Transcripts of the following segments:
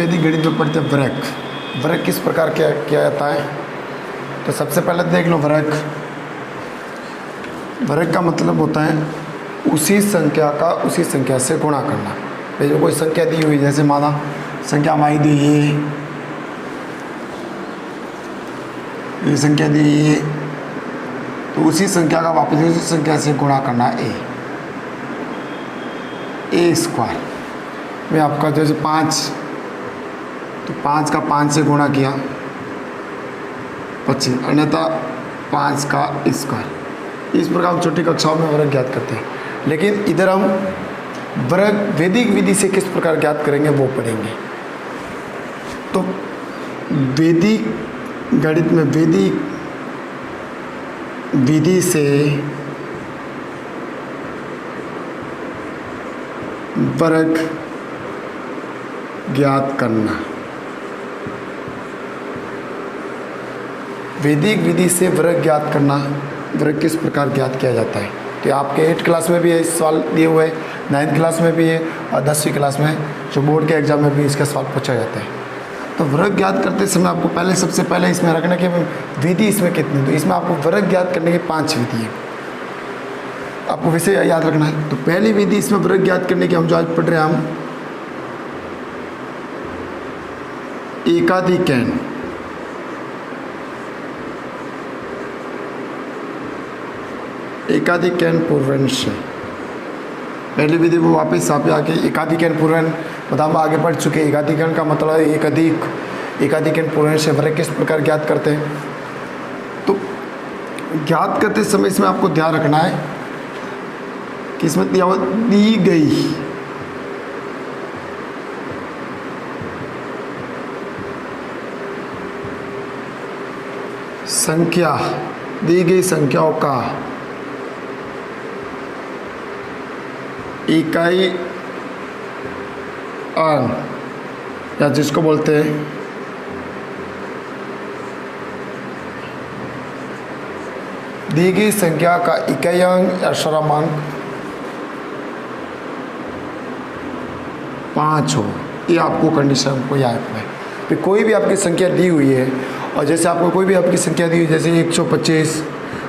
वैदिक गणित में पढ़ते हैं वर्ग। वर्ग किस प्रकार किया जाता है? तो सबसे पहले देख लो, वर्ग का मतलब होता है उसी संख्या का उसी संख्या से गुणा करना। जो कोई संख्या दी हुई, जैसे माना संख्या हमारी दी ये संख्या दी ये, तो उसी संख्या का वापस उसी संख्या से गुणा करना ए स्क्वायर में आपका जैसे 5, तो 5 का 5 से गुणा किया 25, अन्यथा 5 का स्क्वायर। इस प्रकार हम छोटी कक्षाओं में वर्ग ज्ञात करते हैं, लेकिन इधर हम वर्ग वैदिक विधि से किस प्रकार ज्ञात करेंगे वो पढ़ेंगे। तो वैदिक गणित में वैदिक विधि से वर्ग ज्ञात करना, वैदिक विधि से वर्ग ज्ञात करना, वर्ग किस प्रकार ज्ञात किया जाता है। तो आपके 8 क्लास में भी है सवाल दिए हुए हैं, 9th क्लास में भी है और 10वीं क्लास में जो बोर्ड के एग्जाम में भी इसका सवाल पूछा जाता है। तो वर्ग ज्ञात करते समय आपको सबसे पहले इसमें रखना कि विधि इसमें कितनी, तो इसमें आपको वर्ग ज्ञात करने की 5 विधि है, आपको वैसे याद रखना है। तो पहली विधि इसमें वर्ग ज्ञात करने की हम जो आज पढ़ रहे हैं, हम एकाधिकैन पूर्वंश। पहली विधि वो वापस आप आके एकाधिकैन पूर्वन मतलब हम आगे पढ़ चुके। एकाधिकैन का मतलब है एकाधिकैन पूर्वंश से वर्ग किस प्रकार ज्ञात करते हैं। तो ज्ञात करते समय इसमें आपको ध्यान रखना है कि इसमें दी गई संख्या, दी गई संख्याओं का इकाई अंक या जिसको बोलते हैं दी गई संख्या का इकाई अंक या अक्षरांक 5 हो, ये आपको कंडीशन को याद रखना है। फिर कोई भी आपकी संख्या दी हुई है और जैसे आपको कोई भी आपकी संख्या दी हुई जैसे 125,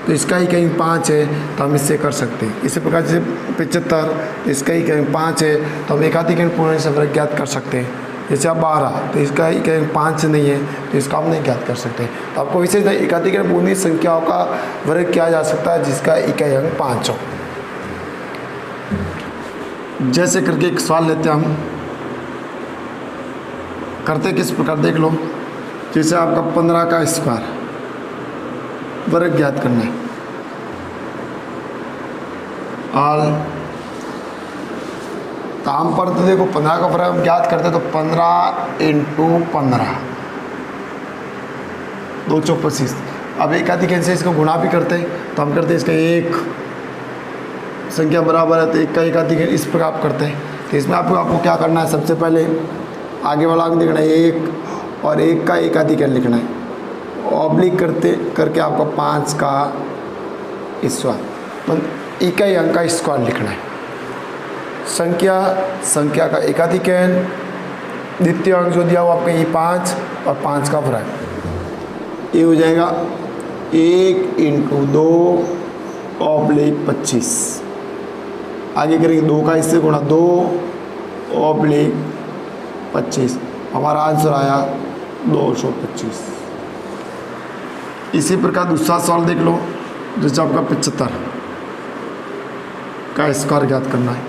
तो इसका ही कहीं 5 है तो हम इससे कर सकते हैं। इसी प्रकार जैसे 75, तो इसका ही कहीं 5 है तो हम एकाधिकैन पूर्वंश से वर्ग ज्ञात कर सकते हैं। जैसे आप 12, तो इसका ही कहीं 5 नहीं है तो इसका हम नहीं ज्ञात कर सकते। तो आपको विशेष एकाधिकैन पूर्वंश संख्याओं का वर्ग किया जा सकता है जिसका इकाई अंक 5 हो। जैसे करके एक सवाल लेते हैं हम, करते किस प्रकार देख लो। जैसे आपका 15 का स्क्वायर वर्ग ज्ञात करना है, और काम पर तो देखो 15 का वर्ग हम ज्ञात करते तो 15 × 15 225। अब एकाधिकैन से इसको गुणा भी करते हैं तो हम करते हैं इसका एक संख्या बराबर है तो एक का एकाधिकैन, इस प्रकार आप करते हैं। तो इसमें आपको क्या करना है, सबसे पहले आगे वाला अंक लिखना है 1 और 1 का एकाधिकैन लिखना है, ऑब्लिक करके आपको 5 का स्क्वायर मतलब इकाई अंक का स्क्वायर लिखना है। संख्या का एकाधिकैन, द्वितीय अंक जो दिया हुआ आपका ये 5 और 5 का वर्ग, ये हो जाएगा 1 × 2 ऑब्लिक 25। आगे करेंगे 2 का इससे गुणा 2 ऑब्लिक 25, हमारा आंसर आया 225। इसी प्रकार दूसरा सवाल देख लो, जैसे आपका 75 का स्क्वायर ज्ञात करना है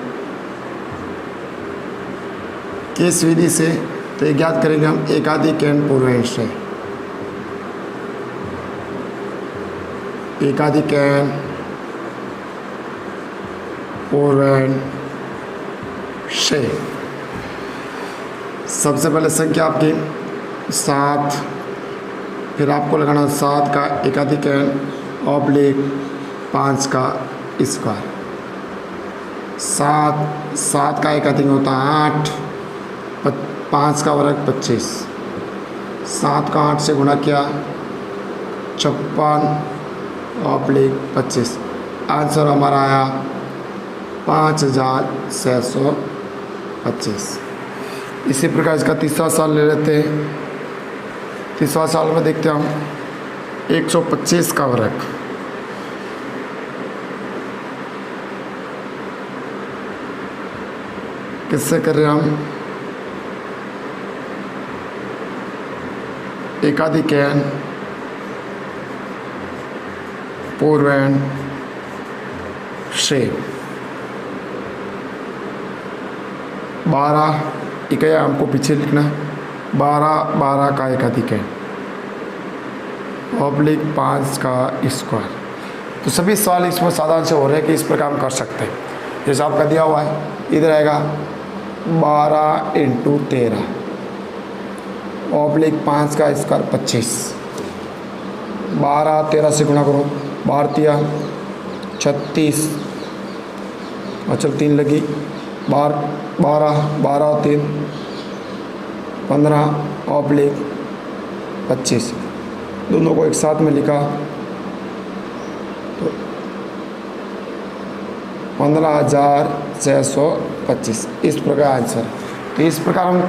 किस विधि से, तो ये ज्ञात करेंगे हम एकाधिकैन पूर्वंश से। एकाधिकैन पूर्वंश से सबसे पहले संख्या आपकी 7, फिर आपको लगाना 7 का एकाधिकैन ऑब्लिक 5 का स्क्वायर। 7 का एकाधिकैन होता है 8, 5 का वर्ग 25, 7 का 8 से गुणा किया 56 ऑब्लिक 25, आंसर हमारा आया 5625। इसी प्रकार इसका तीसरा साल ले लेते हैं। तीसरा साल में देखते हैं हम 125 का वर्ग। किससे कर रहे हैं हम? एकाधिकैन पूर्वैन से 12 इकाइयाँ हमको पीछे लिखना है। 12 का एकाधिकैन ऑब्लिक 5 का स्क्वायर। तो सभी सवाल इसमें साधारण से हो रहे हैं कि इस प्रकार हम कर सकते हैं। जैसे आपका दिया हुआ है, इधर आएगा 12 × 13 ऑब्लिक 5 का स्क्वायर 25। 12 13 से गुणा करो, 12 36 और चल 3 लगी, 12 12 3 15 ऑब्लिक 25। दोनों को एक साथ में लिखा तो 15,625 इस प्रकार आंसर। तो इस प्रकार हम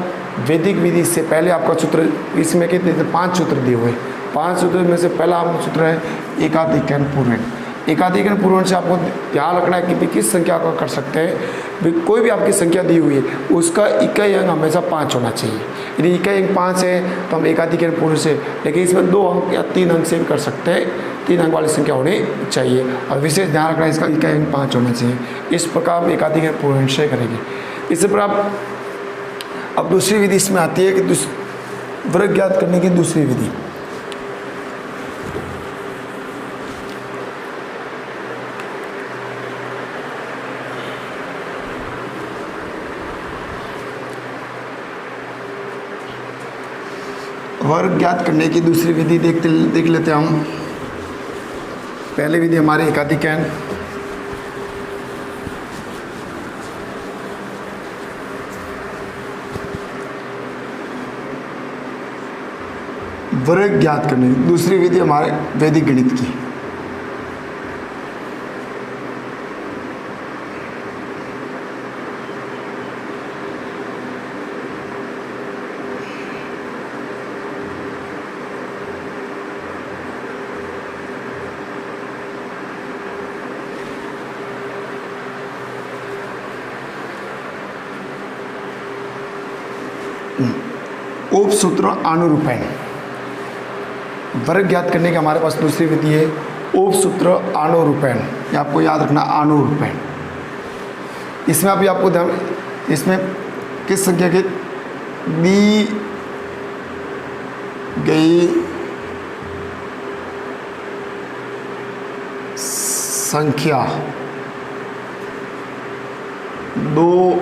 वैदिक विधि से पहले आपका सूत्र इसमें कितने थे? 5 सूत्र दिए हुए। 5 सूत्र में से पहला सूत्र है एकाधिकैन पूर्वैन। एकाधिकैन पूर्वैन से आपको ध्यान रखना है कि भी किस संख्या को कर सकते हैं। भी कोई भी आपकी संख्या दी हुई है उसका इकाई अंक हमेशा 5 होना चाहिए। यदि इकाई अंक 5 है तो हम एकाधिकैन पूर्वैन से, लेकिन इसमें 2 अंक या 3 अंक से भी कर सकते हैं। 3 अंक वाली संख्या होनी चाहिए और विशेष ध्यान रखना है इसका इकाई अंक 5 होना चाहिए। इस प्रकार हम एकाधिकैन पूर्वैन से करेंगे। इसी प्रकार अब दूसरी विधि इसमें आती है कि वर्ग ज्ञात करने की दूसरी विधि। वर्ग ज्ञात करने की दूसरी विधि देख लेते हैं हम। पहली विधि हमारी एकाधिकैन। वर्ग ज्ञात करने की दूसरी विधि हमारे वैदिक गणित की। उपसूत्र अनुरूपण। वर्ग ज्ञात करने की हमारे पास दूसरी विधि है उपसूत्र अनुरूपण। ये आपको याद रखना, अनुरूपण। इसमें अभी आपको ध्यान, इसमें किस संख्या की दी गई संख्या 2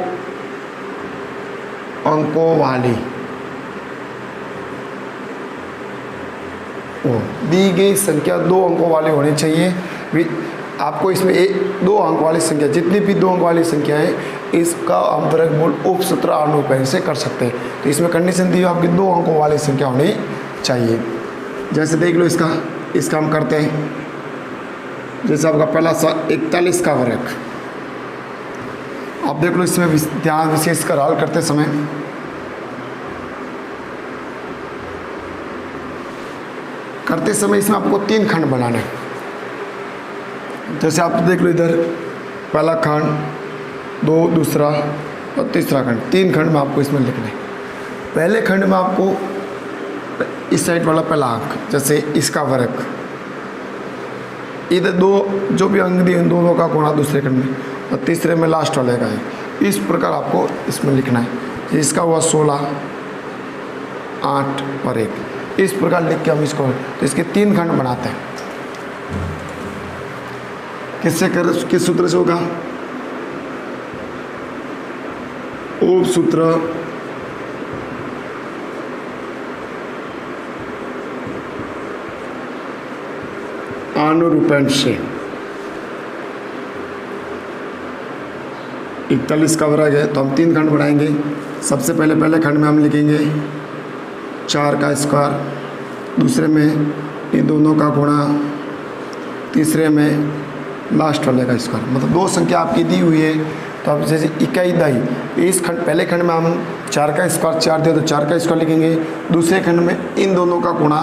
अंकों वाली दी गई संख्या 2 अंकों वाली होनी चाहिए। आपको इसमें 2 अंक वाली संख्या, जितनी भी 2 अंक वाली संख्या है इसका हम वर्गमूल उपसूत्र अनुरूपण से कर सकते हैं। तो इसमें कंडीशन दी है आपकी 2 अंकों वाली संख्या होनी चाहिए। जैसे देख लो इसका हम करते हैं। जैसे आपका पहला 41 का वर्ग। आप देख लो इसमें ध्यान विशेष कर हल करते समय इसमें आपको 3 खंड बनाने हैं। जैसे आप देख लो इधर पहला खंड, 2 दूसरा और तीसरा खंड, 3 खंड में आपको इसमें लिखना है। पहले खंड में आपको इस साइड वाला पहला अंक, जैसे इसका वर्ग, इधर 2 जो भी अंक दिए उन दोनों का गुणा दूसरे खंड में और तीसरे में लास्ट वाले का है। इस प्रकार आपको इसमें लिखना है। इसका हुआ 16, 8 और 1। इस प्रकार लिख के हम इसको, तो इसके 3 खंड बनाते हैं। किस सूत्र से होगा? उपसूत्र अनुरूपण से। 41 का वर्ग है तो हम 3 खंड बनाएंगे। सबसे पहले खंड में हम लिखेंगे 4 का स्क्वायर, दूसरे में इन दोनों का गुणा, तीसरे में लास्ट वाले का स्क्वायर। मतलब 2 संख्या आपकी दी हुई है तो तो अब जैसे इकाई दही, इस खंड पहले खंड में हम 4 का स्क्वायर 4 दिया तो 4 का स्क्वायर लिखेंगे, दूसरे खंड में इन दोनों का गुणा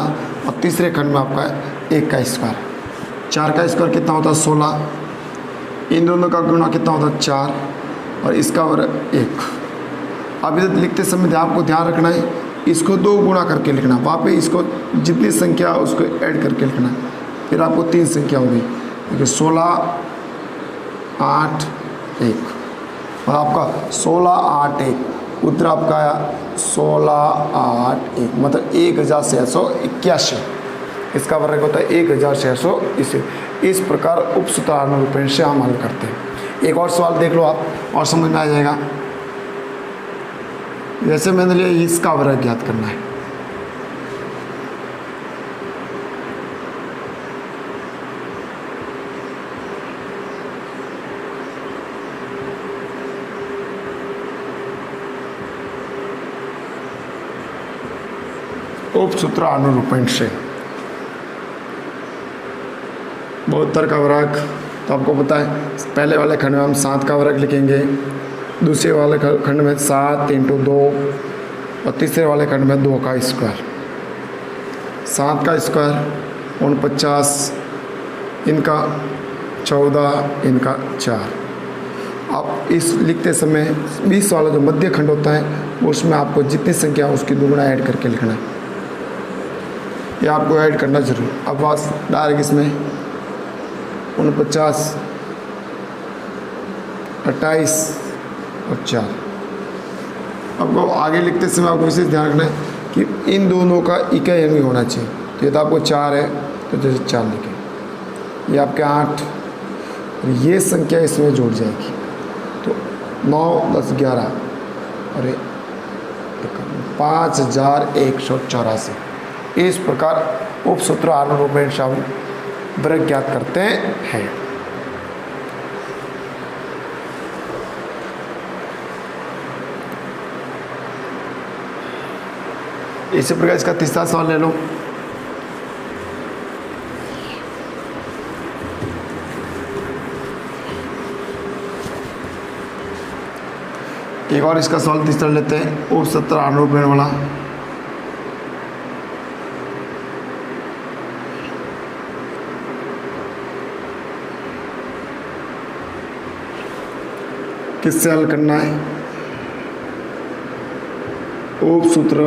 और तीसरे खंड में आपका 1 का स्क्वायर। 4 का स्क्वायर कितना होता है 16, इन दोनों का गुणा कितना होता है 4 और इसका वर्ग 1। अब इधर लिखते समय आपको ध्यान रखना है, इसको 2 गुणा करके लिखना, वहाँ पे इसको जितनी संख्या उसको ऐड करके लिखना, फिर आपको 3 संख्या होगी, क्योंकि 16 8 1 और आपका 16 8 1 उत्तर आपका आया 16 8 1, मतलब 1681। इसका वर्ग होता है 1600। इस प्रकार उपसूत्र आनुरूपण से हम हल करते हैं। एक और सवाल देख लो आप और समझ में आ जाएगा। जैसे मैंने लिया इसका वर्ग ज्ञात करना है, उपसूत्र आनुरूपण से 72 का वर्ग, तो आपको पता है पहले वाले खंड में हम 7 का वर्ग लिखेंगे, दूसरे वाले खंड में 7 × 2 और तीसरे वाले खंड में 2 का स्क्वायर। 7 का स्क्वायर 49, इनका 14, इनका 4। अब इस लिखते समय 20 वाला जो मध्य खंड होता है उसमें आपको जितनी संख्या उसकी दुगुना ऐड करके लिखना है, ये आपको ऐड करना जरूर। अब बस डायरेक्ट इसमें 49 28 और 4। आपको आगे लिखते समय आपको विशेष ध्यान रखना है कि इन दोनों का इकाई अंग होना चाहिए। तो ये तो आपको 4 है तो जैसे 4 लिखें, ये आपके 8 और ये संख्या इसमें जुड़ जाएगी तो 9 10 11 और 5184। इस प्रकार उपसूत्र आनुरूपण से हम वर्ग ज्ञात करते हैं। इसी प्रकार इसका तीसरा सवाल ले लो। एक और इसका सवाल तीसरा लेते हैं, उपसूत्र आनुरूपण वाला। किससे हल करना है? उपसूत्र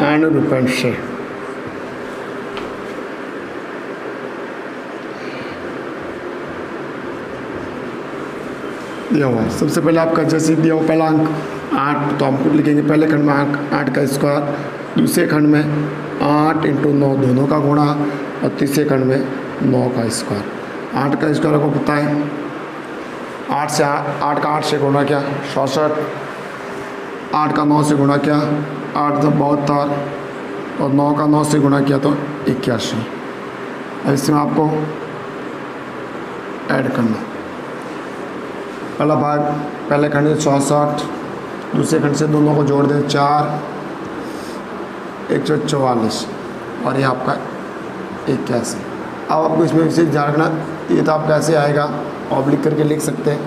आनुरूपण से। दिया हुआ है सबसे पहले आपका जैसे दिया हुआ पहला अंक 8, तो हम लिखेंगे पहले खंड में 8 का स्क्वायर, दूसरे खंड में 8 × 9 दोनों का गुणा और तीसरे खंड में 9 का स्क्वायर। 8 का स्क्वायर आपको पता है 8 का 8 से गुणा किया 66, 8 का 9 से गुणा किया 8 तो 72 और 9 का 9 से गुणा किया तो 81। अब इसमें आपको ऐड करना, पहला भाग पहले खंड से 64, दूसरे खंड से दोनों को जोड़ दें 4 144 और ये आपका 81। अब आपको इसमें विशेष ध्यान रखना, ये तो आप कैसे आएगा ऑब्लिक करके लिख सकते हैं,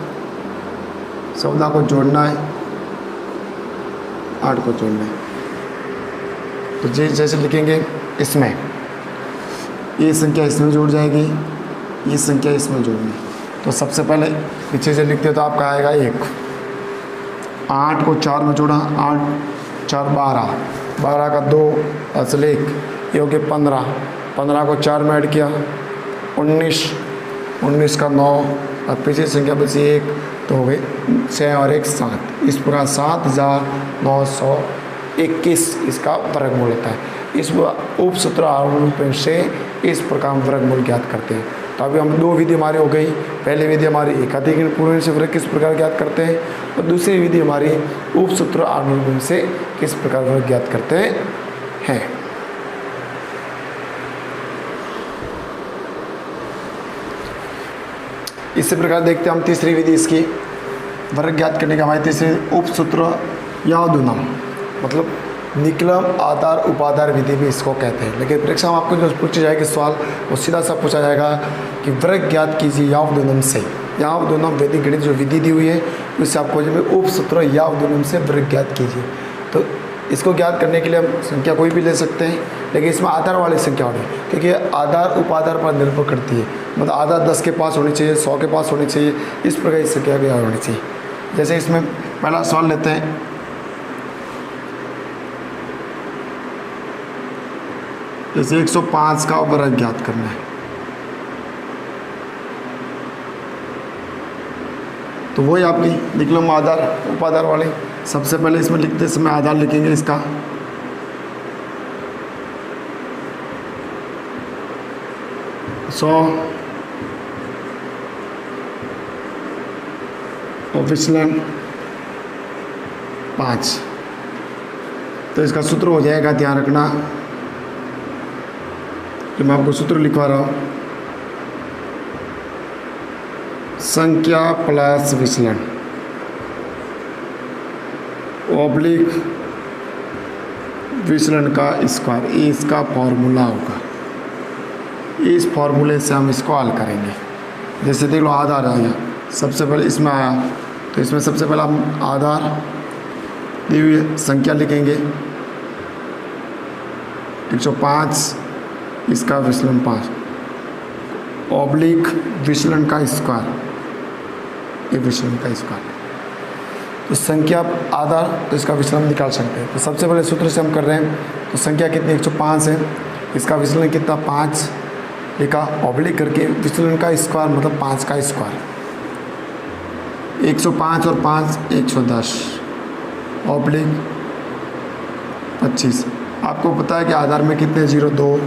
शब्दा को जोड़ना है 8 को जोड़ना है। तो जैसे लिखेंगे इसमें ये संख्या इसमें जुड़ जाएगी, ये संख्या इसमें जोड़नी। तो सबसे पहले पीछे से लिखते तो आपका आएगा 1, 8 को 4 में जोड़ा 8 4 12, 12 का 2 असल 1, ये हो गया 15, 15 को 4 में ऐड किया 19, 19 का 9 और पीछे संख्या बची 1 तो हो गई 6 और 1 7। इस प्रकार 7921 इसका वर्गमूल होता है। इस उपसूत्र आनुरूपण से इस प्रकार हम वर्गमूल ज्ञात करते हैं। तो अभी हम 2 विधि हमारी हो गई। पहली विधि हमारी एकाधिकरण पूर्वनी से वर्ग किस प्रकार ज्ञात करते हैं और दूसरी विधि हमारी उपसूत्र आनुरूपण से किस प्रकार वर्ग ज्ञात करते हैं। इसी प्रकार देखते हैं हम तीसरी विधि इसकी वर्ग ज्ञात करने की। हमारी तीसरी उपसूत्र यावदुनम मतलब निकलम आधार उपाधार विधि भी इसको कहते हैं। लेकिन परीक्षा में आपको जो पूछी जाएगी सवाल वो सीधा सा पूछा जाएगा कि वर्ग ज्ञात कीजिए यावदुनम से। यावदुनम वैदिक गणित जो विधि दी हुई है उससे आपको जो उपसूत्र यावदुनम से वर्ग ज्ञात कीजिए। तो इसको ज्ञात करने के लिए हम संख्या कोई भी ले सकते हैं, लेकिन इसमें आधार वाली संख्या होगी क्योंकि आधार उपाधार पर निर्भर करती है। मतलब आधार 10 के पास होनी चाहिए, 100 के पास होनी चाहिए, इस प्रकार की संख्या भी होनी चाहिए। जैसे इसमें पहला सवाल लेते हैं, जैसे 105 का वर्ग ज्ञात करना है। तो वही आपकी निकलम आधार उपाधार वाले। सबसे पहले इसमें लिखते समय आधार लिखेंगे इसका, और विचलन 5। तो इसका सूत्र हो जाएगा, ध्यान रखना कि मैं आपको सूत्र लिखवा रहा हूँ, संख्या प्लस विचलन ऑब्लिक विचलन का स्क्वायर, ये इसका फॉर्मूला होगा। इस फॉर्मूले से हम इसको हल करेंगे। जैसे देख लो आधार आया, सबसे पहले इसमें आया तो इसमें सबसे पहले हम आधार दी हुई संख्या लिखेंगे 105, इसका विचलन 5 ऑब्लिक विचलन का स्क्वायर, ये विचलन का स्क्वायर। तो संख्या आधार तो इसका विचलन निकाल सकते हैं। तो सबसे पहले सूत्र से हम कर रहे हैं। तो संख्या कितनी 105 है, इसका विचलन कितना 5 लिखा, ऑब्लिक करके विचलन का स्क्वायर मतलब 5 का स्क्वायर। 105 और 5 110 ऑब्लिक 25। आपको पता है कि आधार में कितने 0 2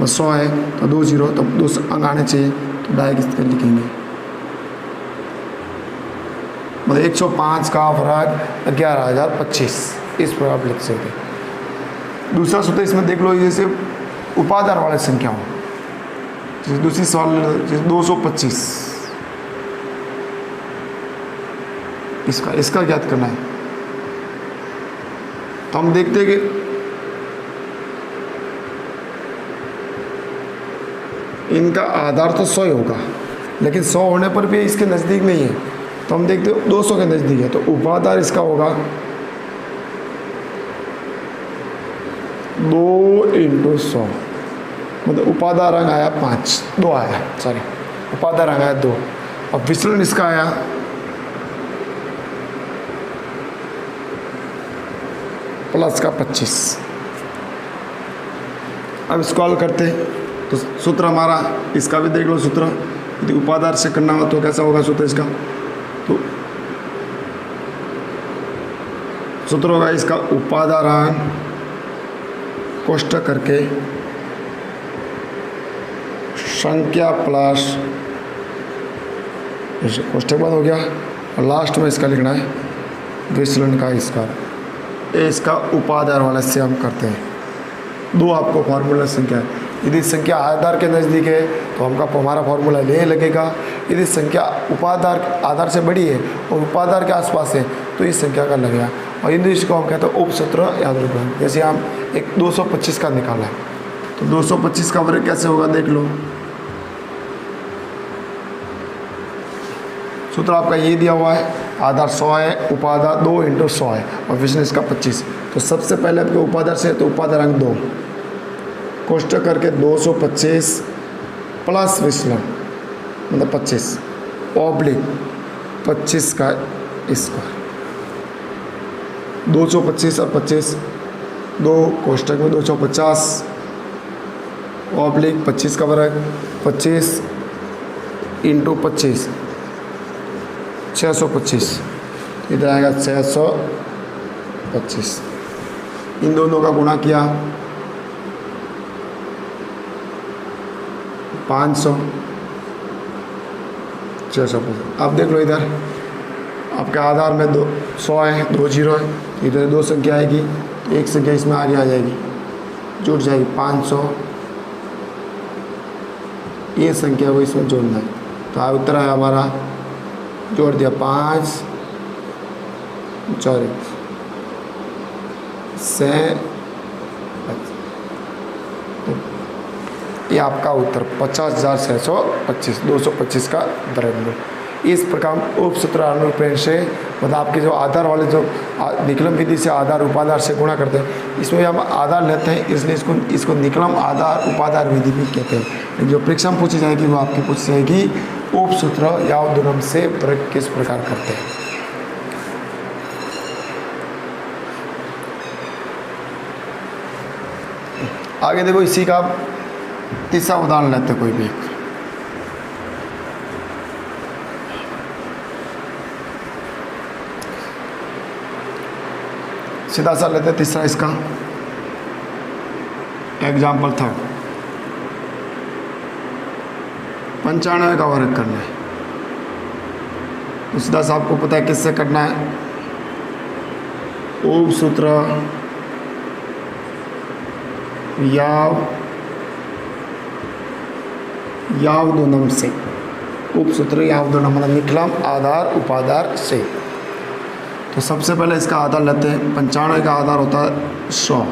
और 100 है तो 2 0, तो 2 अंक आने चाहिए, तो डायरेक्ट इसके लिखेंगे। मतलब 105 का वर्ग 11,025, इस पर आप लिख सकते हैं। दूसरा सूत्र इसमें देख लो, जैसे उपाधार वाले संख्या हो, जैसे दूसरी सवाल जैसे 225, इसका ज्ञात करना है। तो हम देखते हैं कि इनका आधार तो 100 ही होगा, लेकिन 100 होने पर भी इसके नज़दीक नहीं है, तो हम देखते हैं 200 के नज़दीक है। तो उपाधार इसका होगा 2 × 100, मतलब उपाधार अंक आया 5, 2 आया, सॉरी उपाधार अंक आया 2, और विचलन इसका आया प्लस का 25। अब इसको हल करते हैं। तो सूत्र हमारा इसका भी देख लो, सूत्र यदि उपाधार से करना हो तो कैसा होगा सूत्र इसका। तो सूत्र होगा इसका उपाधारांक कोष्ठक करके संख्या प्लस, कोष्ठक बंद हो गया, और लास्ट में इसका लिखना है विचलन का स्क्वायर। ये इसका उपाधार वाले से हम करते हैं। 2 आपको फार्मूला संख्या है। यदि संख्या आधार के नज़दीक है तो हमारा फॉर्मूला ले लगेगा। यदि संख्या उपाधार आधार से बड़ी है और उपाधार के आसपास है तो इस संख्या का लगेगा। और इन को हम कहते हैं उपसूत्र याद रखो। जैसे हम एक 225 का निकाला है, तो 225 का वर्ग कैसे होगा देख लो। सूत्र आपका ये दिया हुआ है, आधार 100 है, उपाधार 2 × 100 है, और विचलन इसका 25। तो सबसे पहले आपके उपाधार से, तो उपाधार अंक 2 कोष्ठक करके 225 प्लस विचलन मतलब 25 ऑब्लिक 25 का स्क्वायर। 225 और 25 2 कोष्ठक में 250 ऑब्लिक 25 का वर्ग 25 × 25 625, इधर आएगा 625। इन दोनों का गुणा किया 500 625। अब देख लो इधर आपके आधार में 100 है, 2 0 है, इधर 2 संख्या आएगी, तो एक संख्या इसमें आगे आ जाएगी, जुड़ जाएगी 500। ये संख्या को इसमें जोड़ना है, तो उत्तर है हमारा, जोड़ दिया 5 4 से, तो ये आपका उत्तर 50,625, 225 का वर्गमूल। इस प्रकार उपसूत्र अनुरूपेण से मतलब आपके जो आधार वाले जो निकलम विधि से आधार उपाधार से गुणा करते हैं, इसमें हम आधार लेते हैं, इसलिए इसको निकलम आधार उपाधार विधि भी कहते हैं। जो परीक्षा में पूछी जाएगी वो आपकी पूछी जाएगी उपसूत्र या गुणम से वर्ग किस प्रकार करते हैं। आगे देखो, इसी का तीसरा उदाहरण लेते हैं कोई भी। सीधा सा लेते हैं तीसरा, इसका एग्जाम्पल था 95 का वर्ग करना है। तो सीधा सा आपको पता है किससे करना है, उपसूत्र यावदुनम से, उपसूत्र यावदुनम मतलब निकलम आधार उपाधार से। तो सबसे पहले इसका आधार लेते हैं। 95 का आधार होता है 100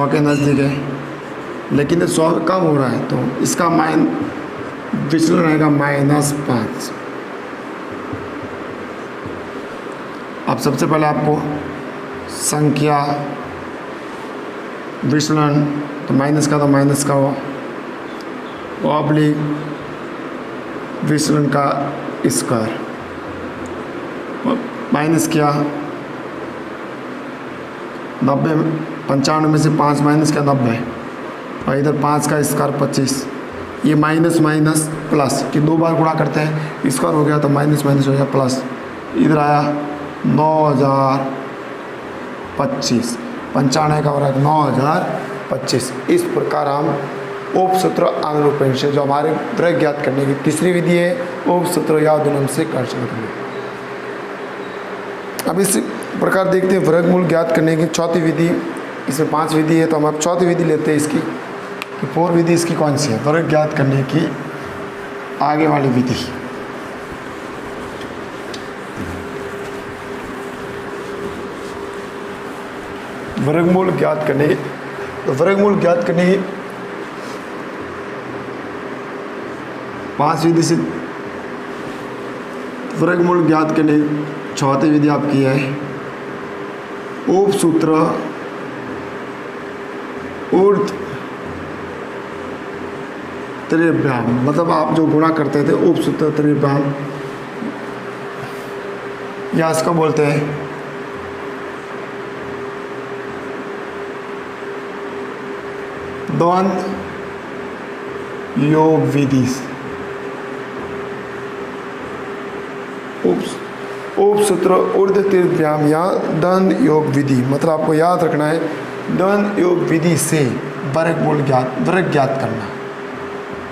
के नज़दीक है, लेकिन 100 कम हो रहा है, तो इसका विचलन रहेगा -5। अब सबसे पहले आपको संख्या विचलन, तो माइनस का हो, ऑब्लिक विचलन का स्क्वायर, माइनस किया 90, 95 में से 5 माइनस किया 90, और इधर 5 का स्क्वायर 25। ये माइनस माइनस प्लस कि 2 बार गुणा करते हैं, स्क्वायर हो गया तो माइनस माइनस हो गया प्लस। इधर आया 9025, 95 का वर्ग 9025। इस प्रकार हम उपसूत्र अनुरूपेण से जो हमारे वर्ग ज्ञात करने की तीसरी विधि है, उपसूत्र यावदुनम से कर सकते हैं। अब इस प्रकार देखते हैं वर्गमूल ज्ञात करने की चौथी विधि। इसमें 5 विधि है, तो हम अब चौथी विधि लेते हैं इसकी, कि पूर्व विधि इसकी कौन सी है, वर्ग ज्ञात करने की आगे वाली विधि। वर्गमूल ज्ञात करने की, तो वर्गमूल ज्ञात करने की 5 विधि से वर्गमूल ज्ञात करने की चौथी विधि आपकी है उपसूत्र ऊर्ध्व त्रिभ्याम। मतलब आप जो गुणा करते थे उपसूत्र त्रिभ्याम, या इसको बोलते हैं द्वंद्व योग विधि। उपसूत्र ऊर्ध्व त्रिभ्याम या द्वंद्व योग विधि, मतलब आपको याद रखना है द्वंद्व योग विधि से वर्ग ज्ञात करना।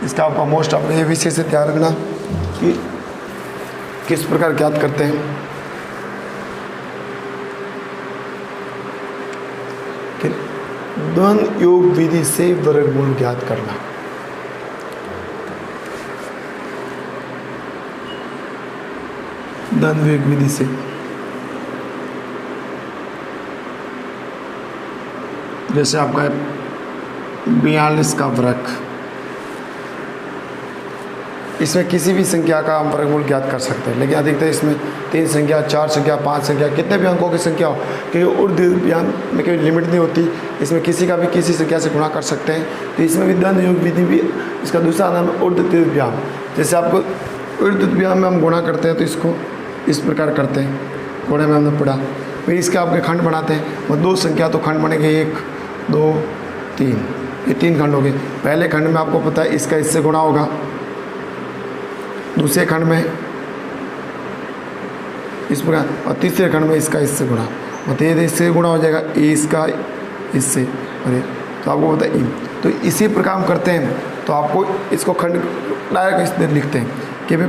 इसका आपका मोस्ट आपने ये विषय से ध्यान रखना कि किस प्रकार ज्ञात करते हैं। द्वंद्व योग विधि से वर्गमूल ज्ञात करना। द्वंद्व योग विधि से जैसे आपका 42 का वर्ग, इसमें किसी भी संख्या का हम वर्गमूल ज्ञात कर सकते हैं, लेकिन अधिकतर इसमें 3 संख्या, 4 संख्या, 5 संख्या, कितने भी अंकों की संख्या हो, क्योंकि ऊर्ध्व में कोई लिमिट नहीं होती, इसमें किसी का भी किसी संख्या से गुणा कर सकते हैं। तो इसमें भी द्वंद्व योग विधि भी, इसका दूसरा नाम है ऊर्ध्व त्रिभ्याम। जैसे आपको ऊर्ध्व त्रिभ्याम में हम गुणा करते हैं तो इसको इस प्रकार करते हैं, गुणे में हमने पढ़ा। फिर इसके आपके खंड बनाते हैं, वो 2 संख्या तो खंड बनेंगे 1 2 3, ये 3 खंड हो गए। पहले खंड में आपको पता है इसका इससे गुणा होगा, दूसरे खंड में इस प्रकार, और तीसरे खंड में इसका इससे गुणा, मतलब ये इससे गुणा हो जाएगा, ए इसका इससे, अरे तो आपको पता है। तो इसी प्रकार हम करते हैं, तो आपको इसको खंड डायरेक्ट इस लिखते हैं कि भाई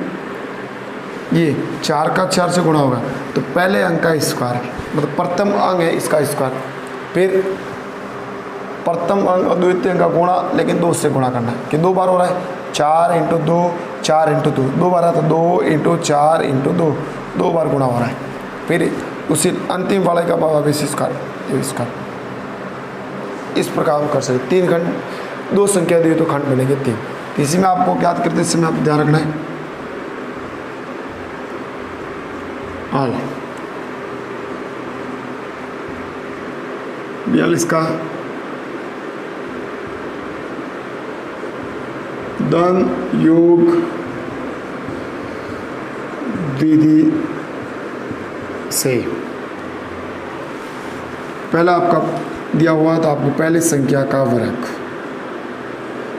ये 4 का 4 से गुणा होगा, तो पहले अंक का स्क्वायर, मतलब प्रथम अंक है इसका स्क्वायर, फिर प्रथम अंक और द्वितीय अंक का गुणा, लेकिन 2 से गुणा करना है कि 2 बार हो रहा है, 4 × 2 4 × 2, 2 बार आता 2 × 4 × 2, 2 बार गुणा हो रहा है। फिर उसी अंतिम वाले का पावर बेस इसका इस प्रकार हम कर सकते। 3 खंड 2 संख्या दी तो खंड बनेंगे 3। तो इसी में आपको याद करते इस समय आप ध्यान रखना है। हाल 42 का धन योग विधि से पहला आपका दिया हुआ था, आपको पहली संख्या का वर्ग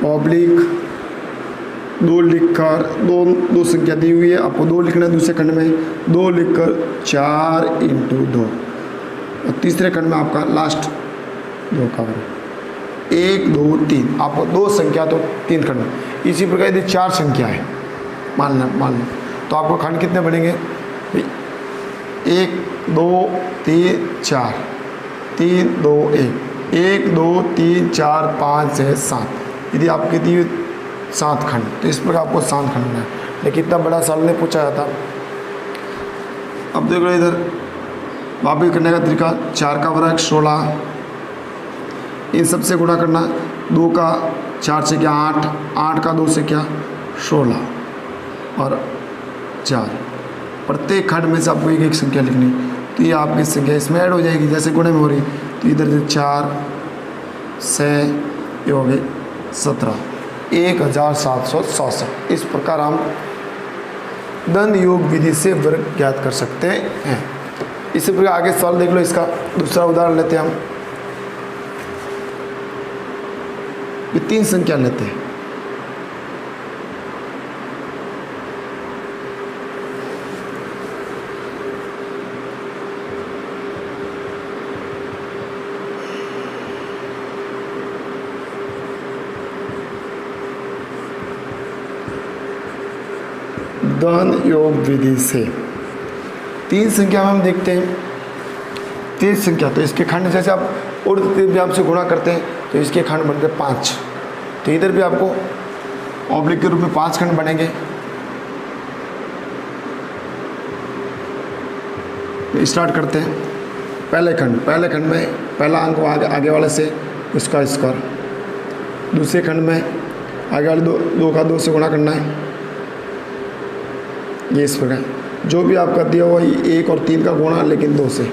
ऑब्लिक 2 लिखकर दो संख्या दी हुई है, आपको 2 लिखना है। दूसरे खंड में 2 लिखकर 4 × 2 और तीसरे खंड में आपका लास्ट 2 का वर्ग 1 2 3। आपको 2 संख्या तो 3 खंड में। इसी प्रकार यदि 4 संख्या है मान लो तो आपको खंड कितने बनेंगे? 1 2 3 4 3 2 1 1 2 3 4 5 6 7। यदि आपकी दी 7 खंड तो इस प्रकार आपको 7 खंड में है। लेकिन इतना बड़ा सवाल नहीं पूछा जाता। अब देख लो इधर वापस करने का तरीका 4 का वर्ग 16, इन सबसे गुणा करना। 2 का 4 से क्या 8, 8 का 2 से क्या 16 और 4। प्रत्येक खंड में से आपको एक एक संख्या लिखनी, तो ये आपकी संख्या इसमें ऐड हो जाएगी जैसे गुणे में हो रही। तो इधर से 4 से ये हो गई 17 1767। इस प्रकार हम धन योग विधि से वर्ग ज्ञात कर सकते हैं। इसी प्रकार आगे सवाल देख लो। इसका दूसरा उदाहरण लेते हैं हम। ये 3 संख्या लेते हैं। धन योग विधि से 3 संख्या में हम देखते हैं। 3 संख्या तो इसके खंड जैसे आप ऊर्ध्व व्याम से गुणा करते हैं तो इसके खंड बनते 5। तो इधर भी आपको ऑब्लिक के रूप में 5 खंड बनेंगे। तो स्टार्ट करते हैं। पहले खंड में पहला अंक आगे वाले से उसका स्क्वायर। दूसरे खंड में आगे वाले 2 का 2 से गुणा करना है। ये इस प्रकार जो भी आपका दिया हुआ 1 और 3 का गुणा लेकिन 2 से।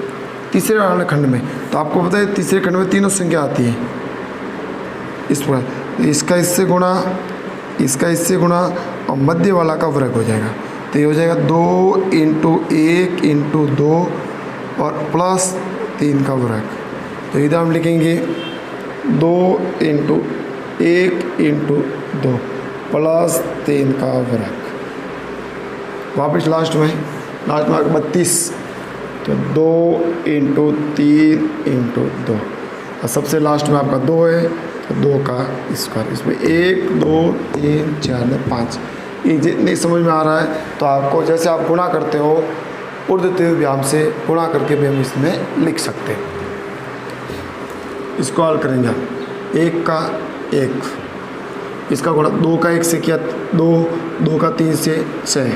तीसरे वाले खंड में तो आपको पता है तीसरे खंड में तीनों संख्या आती है इस प्रकार। इसका इससे गुणा, इसका इससे गुणा और मध्य वाला का वर्ग हो जाएगा। तो ये हो जाएगा 2 × 1 × 2 और प्लस 3 का वर्ग। तो इधर हम लिखेंगे 2 × 1 × 2 प्लस 3 का वर्ग। वापस लास्ट में 32। तो 2 × 3 × 2 और सबसे लास्ट में आपका 2 है तो 2 का स्क्वायर। इसमें 1 2 3 4 5। ये जितनी समझ में आ रहा है तो आपको जैसे आप गुणा करते हो ऊर्ध्व व्याम से गुणा करके भी हम इसमें लिख सकते हैं। इसको हल करेंगे हम। 1 का 1, इसका गुणा 2 का 1 से किया 2, 2 का 3 से 6,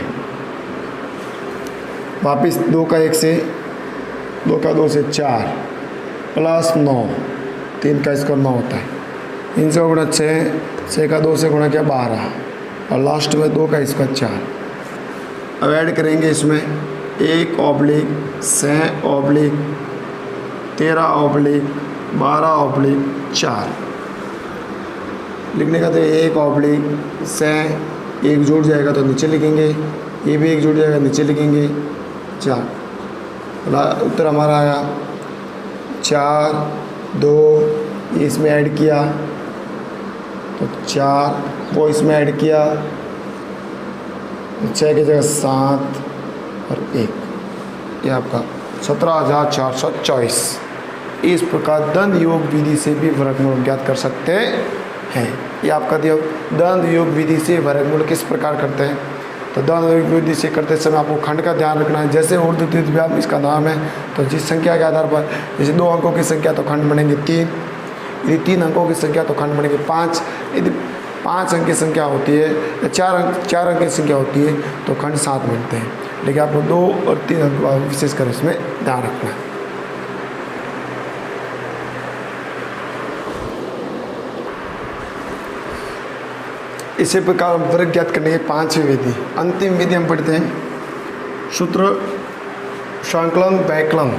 वापिस 2 का 1 से 2 का 2 से 4 प्लस 9, 3 का इसका 9 होता है। इनसे गुणा 6 का 2 से गुणा किया 12 और लास्ट में 2 का इसका 4। अब ऐड करेंगे इसमें 1 ऑब्लिक 6 ऑब्लिक 13 ऑब्लिक 12 ऑब्लिक 4 लिखने का। तो 1 ऑब्लिक 6 1 जुड़ जाएगा तो नीचे लिखेंगे, ये भी 1 जुड़ जाएगा नीचे लिखेंगे 4। उत्तर हमारा आया 4 2, इसमें ऐड किया तो 4, वो इसमें ऐड किया 6 की जगह 7 और 1। ये आपका 17,424। इस प्रकार धन योग विधि से भी वर्गमूल ज्ञात कर सकते हैं। ये आपका दिया धन योग विधि से वर्गमूल किस प्रकार करते हैं। तो धन योग विधि से करते समय आपको खंड का ध्यान रखना है। जैसे ऊर्ध्व व्याम इसका नाम है तो जिस संख्या के आधार पर जैसे 2 अंकों की संख्या तो खंड बनेंगे 3, यदि 3 अंकों की संख्या तो खंड बनेंगे 5, यदि 5 अंक की संख्या होती है या 4 अंक की संख्या होती है तो खंड 7 मिलते हैं, लेकिन आपको 2 और 3 अंक का विशेषकर इसमें ध्यान रखना है। इसी प्रकार हम वर्ग ज्ञात करने की 5वीं विधि, अंतिम विधि हम पढ़ते हैं सूत्र संकलन वैकलन,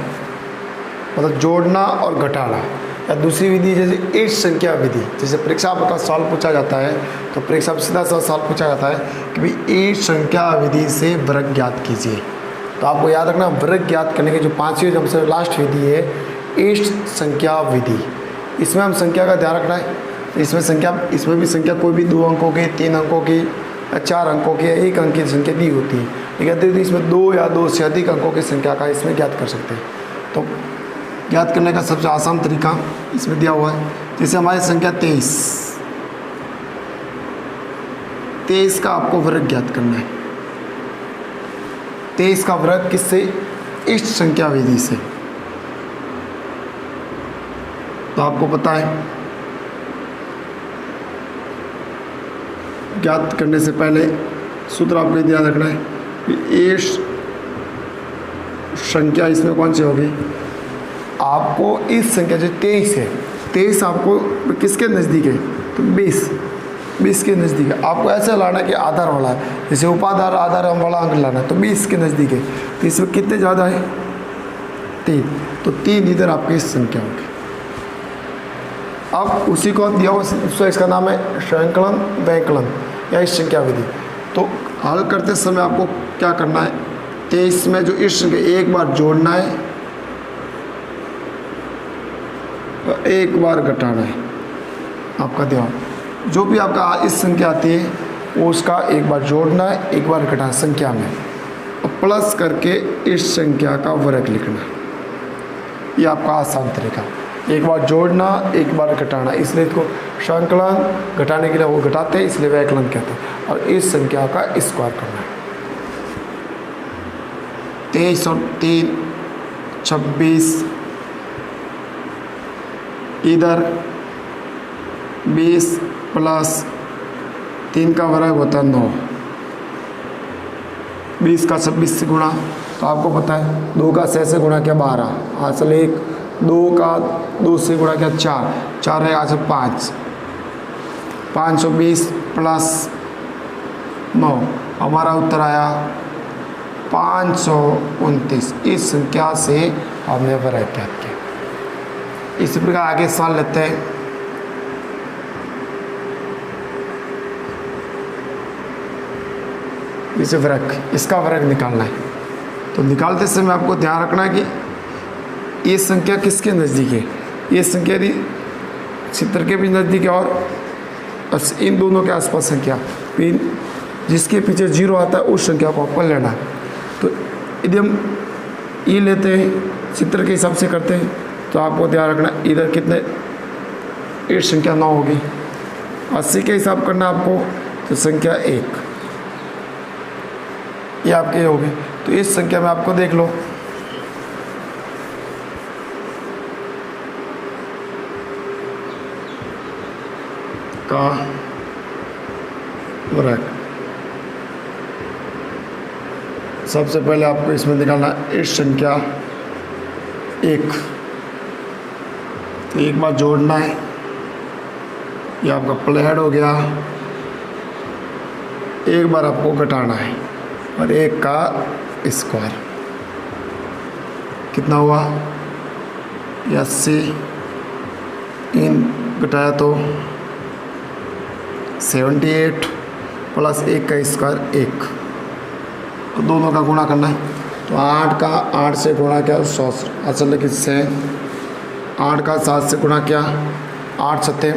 मतलब जोड़ना और घटाना। या दूसरी विधि जैसे इष्ट संख्या विधि, जैसे परीक्षा का सवाल पूछा जाता है तो परीक्षा में सीधा सा सवाल पूछा जाता है कि भाई इष्ट संख्या विधि से वर्ग ज्ञात कीजिए। तो आपको याद रखना वर्ग ज्ञात करने की जो 5वीं सबसे लास्ट विधि है इष्ट संख्या विधि। इसमें हम संख्या का ध्यान रखना है, इसमें भी संख्या कोई भी 2 अंकों की, 3 अंकों की, 4 अंकों की, 1 अंक की संख्या दी होती है, लेकिन यदि इसमें 2 या 2 से अधिक अंकों की संख्या का इसमें ज्ञात कर सकते हैं। तो ज्ञात करने का सबसे आसान तरीका इसमें दिया हुआ है। जैसे हमारी संख्या 23 का आपको वर्ग ज्ञात करना है। 23 का वर्ग किससे? इष्ट संख्या विधि से। तो आपको पता है ज्ञात करने से पहले सूत्र आपको ध्यान रखना है कि इष्ट संख्या इसमें कौन सी होगी? आपको इस संख्या जो 23 है, 23 आपको किसके नज़दीक है? तो 20 के नज़दीक है। आपको ऐसे लाना कि आधार वाला है, जैसे उपाधार आधार वाला अंक लाना है तो 20 के नज़दीक है। तो इसमें कितने ज़्यादा है? 3, तो 3 इधर आपकी इस संख्या होगी। अब उसी को दिया हुआ इसका नाम है संकलन वैकलन या इस संख्या विधि। तो हल करते समय आपको क्या करना है? 23 में जो इस संख्या एक बार जोड़ना है और एक बार घटाना है। आपका ध्यान, जो भी आपका इस संख्या आती है वो उसका एक बार जोड़ना है, एक बार घटाना संख्या में, और प्लस करके इस संख्या का वर्ग लिखना। ये आपका आसान तरीका, एक बार जोड़ना एक बार घटाना, इसलिए इसको संकलन घटाने के लिए वो घटाते हैं, इसलिए वैकलन कहते हैं। और इस संख्या का स्क्वायर करना है। 23 और 3 26, इधर 20 प्लस 3 का वर्ग होता है 9, 20 का 26 से गुणा, तो आपको पता है 2 का 6 से गुणा किया 12, हासिल 1, 2 का 2 से गुणा किया 4 है हासिल 5, 520 प्लस 9, हमारा उत्तर आया 529। इस संख्या से हमने वर्ग ज्ञात किया। इसी प्रकार आगे सवाल लेते हैं। इसे वर्ग, इसका वर्ग निकालना है। तो निकालते समय आपको ध्यान रखना है कि ये संख्या किसके नज़दीक है? ये संख्या यदि चित्र के भी नज़दीक है और इन दोनों के आसपास संख्या, जिसके पीछे 0 आता है उस संख्या को आपको लेना है। तो यदि हम ये लेते हैं चित्र के हिसाब से करते हैं तो आपको ध्यान रखना इधर कितने इस संख्या 9 होगी, 80 के हिसाब करना आपको तो संख्या 1 ये आपके होगी। तो इस संख्या में आपको देख लो का वर्ग। सबसे पहले आपको इसमें निकालना इस संख्या 1, तो एक बार जोड़ना है, ये आपका प्लेड हो गया, एक बार आपको घटाना है और 1 का स्क्वायर कितना हुआ? 80, इन घटाया तो 78 प्लस 1 का स्क्वायर 1, तो दोनों का गुणा करना है। तो 8 का 8 से गुणा किया 100, असल में किससे? 8 का 7 से गुणा किया, 8 सत्ते,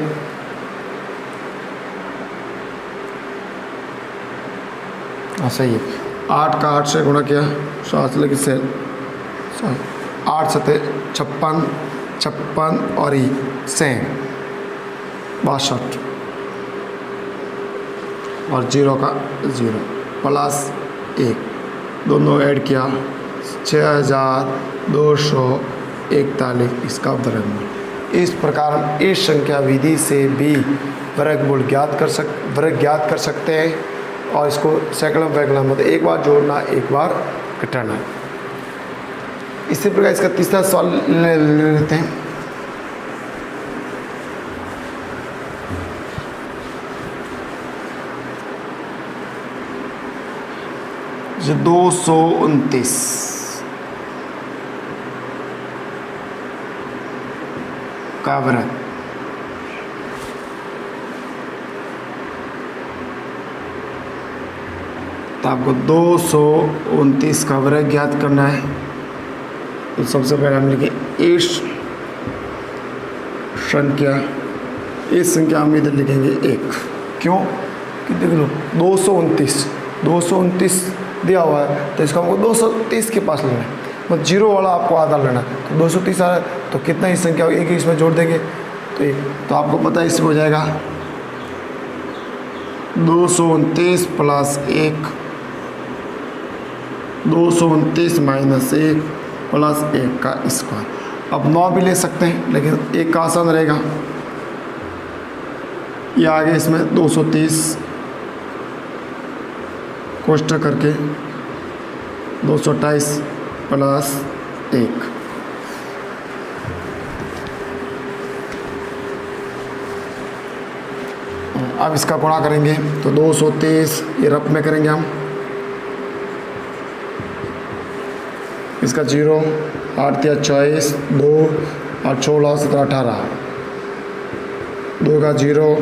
सही है, 8 का 8 से गुणा किया 100, किससे? 8 सत्ते 56, 56 और ये 62 और 0 का 0 प्लस 1, दोनों ऐड किया 6241, इसका वर्गमूल। इस प्रकार हम इस संख्या विधि से भी वर्गमूल ज्ञात कर सकते हैं और इसको सैकड़ों वैकल्पिक मतलब एक बार जोड़ना एक बार घटाना। इसी प्रकार इसका तीसरा सवाल ले लेते हैं। जो 229 का वर्ग तो आपको 229 का वर्ग ज्ञात करना है। तो सबसे पहले हम लिखें इस संख्या हम इधर लिखेंगे 1। क्यों? कि देख लो 229 दिया हुआ है तो इसको हमको 230 के पास लेना है, मतलब जीरो वाला आपको आधा लेना है। तो 230 आ रहा है तो कितना ही संख्या एक ही इसमें जोड़ देंगे तो एक, तो आपको पता है इसमें हो जाएगा 229 प्लस 1, 229 माइनस 1 प्लस 1 का स्क्वायर। अब 9 भी ले सकते हैं लेकिन 1 का आसान रहेगा। ये आगे इसमें 230 कोष्ठक करके 228 प्लस 1, अब इसका गुणा करेंगे तो 230 ये रफ में करेंगे हम, इसका 0 8 या 24 2 और 16 17 18 2 का 0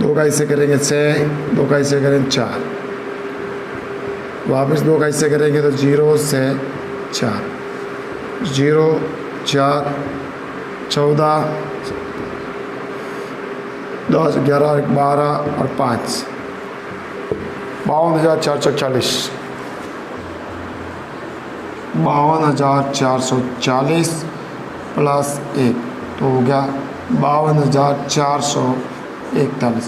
2 का इसे करेंगे 6 2 का इसे करेंगे 4 वापस 2 का इसे करेंगे तो 0 से 4 0 4 14 10 11 12 और 5 52,440 52,440 प्लस 1 तो हो गया 52,441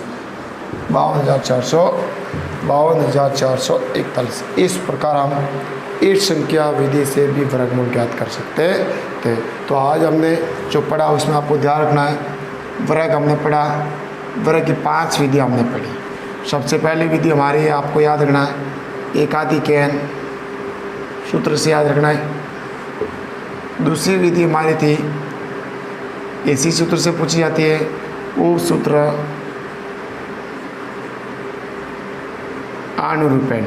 52,441। इस प्रकार हम इस संख्या विधि से भी वर्गमूल ज्ञात कर सकते थे। तो आज हमने जो पढ़ा उसमें आपको ध्यान रखना है, वर्ग हमने पढ़ा, वर्ग की 5 विधि हमने पढ़ी। सबसे पहली विधि हमारी आपको याद रखना है एकादि कैन सूत्र से याद रखना है। दूसरी विधि हमारी थी इसी सूत्र से पूछी जाती है, वो सूत्र अनुरूपण।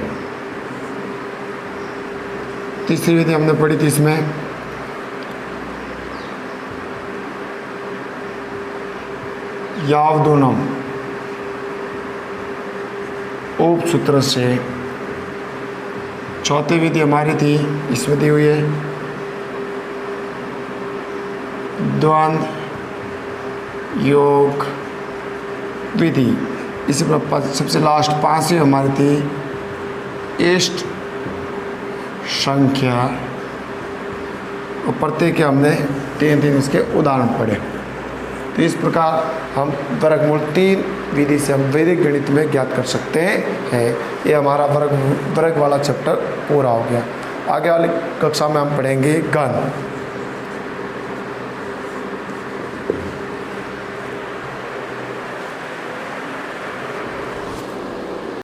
तीसरी विधि हमने पढ़ी थी इसमें यावदूनम उप सूत्र से। चौथी विधि हमारी थी इसमें दी हुई है द्वंद्व योग विधि। इसी पर सबसे लास्ट 5वीं हमारी थी इष्ट संख्या और प्रत्येक के हमने 3 इसके उदाहरण पढ़े। तो इस प्रकार हम वर्गमूल 3 विधि से हम वैदिक गणित में ज्ञात कर सकते हैं। ये हमारा वर्ग वाला चैप्टर पूरा हो गया। आगे वाली कक्षा में हम पढ़ेंगे घन।